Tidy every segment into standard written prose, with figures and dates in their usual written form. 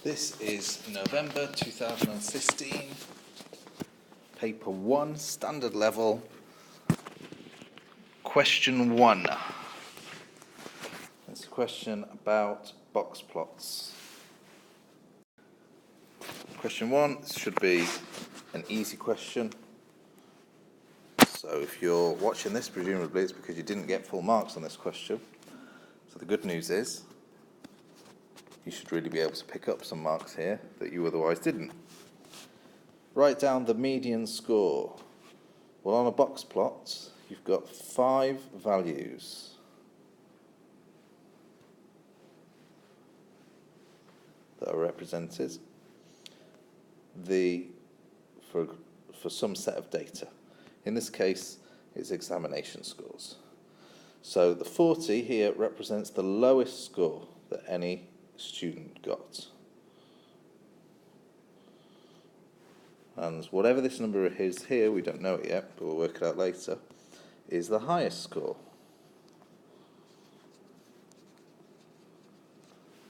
This is November 2015, paper 1, standard level, question 1. It's a question about box plots. Question 1 should be an easy question. So if you're watching this, presumably it's because you didn't get full marks on this question. So the good news is you should really be able to pick up some marks here that you otherwise didn't. Write down the median score. Well, on a box plot, you've got 5 values. That are represented for some set of data. In this case, it's examination scores. So the 40 here represents the lowest score that any student got. And whatever this number is here, we don't know it yet, but we'll work it out later, is the highest score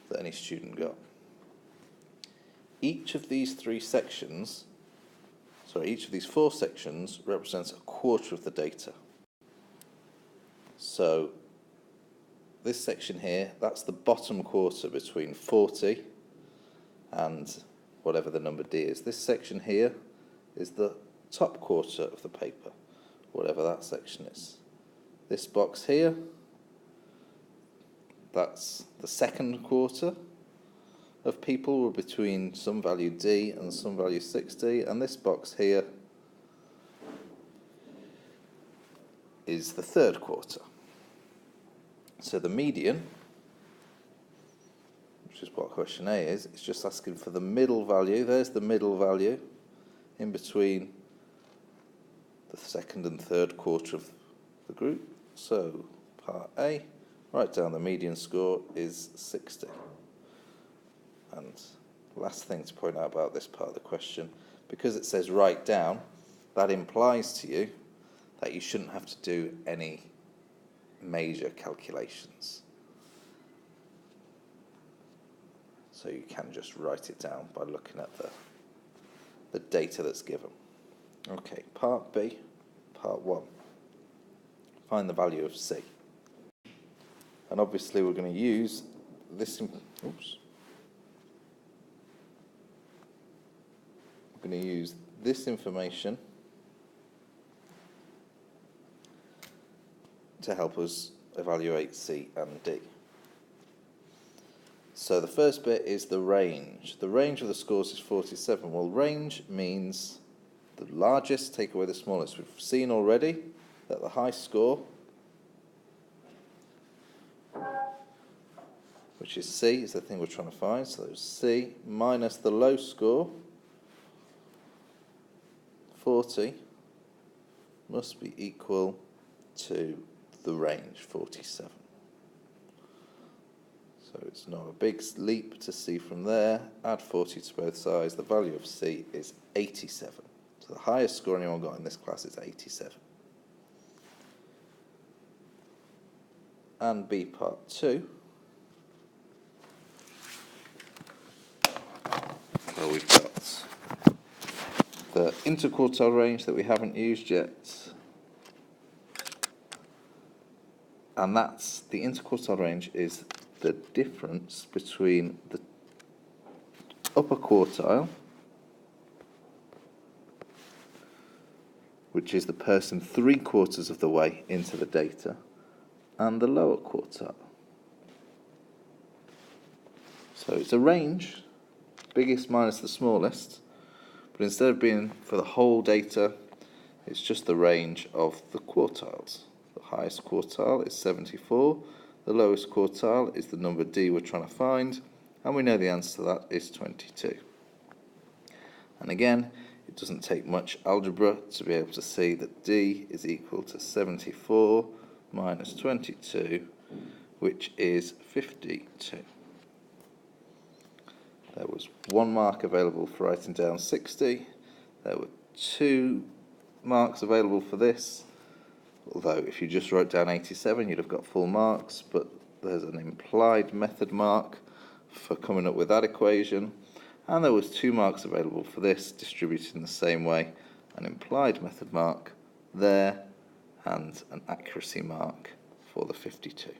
that any student got. Each of these 4 sections represents a quarter of the data. So this section here, that's the bottom quarter between 40 and whatever the number D is. This section here is the top quarter of the paper, whatever that section is. This box here, that's the second quarter of people were between some value D and some value 60, and this box here is the third quarter. So the median, which is what question A is, it's just asking for the middle value. There's the middle value in between the second and third quarter of the group. So part A, write down the median score is 60. And last thing to point out about this part of the question, because it says write down, that implies to you that you shouldn't have to do any major calculations. So you can just write it down by looking at the data that's given. Okay, part B, part 1. Find the value of C. And obviously we're going to use this. We're going to use this information to help us evaluate C and D. So the first bit is the range. The range of the scores is 47. Well, range means the largest take away the smallest. We've seen already that the high score, which is C, is the thing we're trying to find. So there's C minus the low score, 40, must be equal to the range, 47. So it's not a big leap to see from there. Add 40 to both sides. The value of C is 87. So the highest score anyone got in this class is 87. And B part 2. Well, we've got the interquartile range that we haven't used yet. And that's the interquartile range is the difference between the upper quartile, which is the person 3/4 of the way into the data, and the lower quartile. So it's a range, biggest minus the smallest, but instead of being for the whole data, it's just the range of the quartiles. The highest quartile is 74. The lowest quartile is the number D we're trying to find, and we know the answer to that is 22. And again, it doesn't take much algebra to be able to see that D is equal to 74 minus 22, which is 52. There was 1 mark available for writing down 60. There were 2 marks available for this. Although if you just wrote down 87, you'd have got full marks, but there's an implied method mark for coming up with that equation, and there was 2 marks available for this, distributed in the same way, an implied method mark there and an accuracy mark for the 52.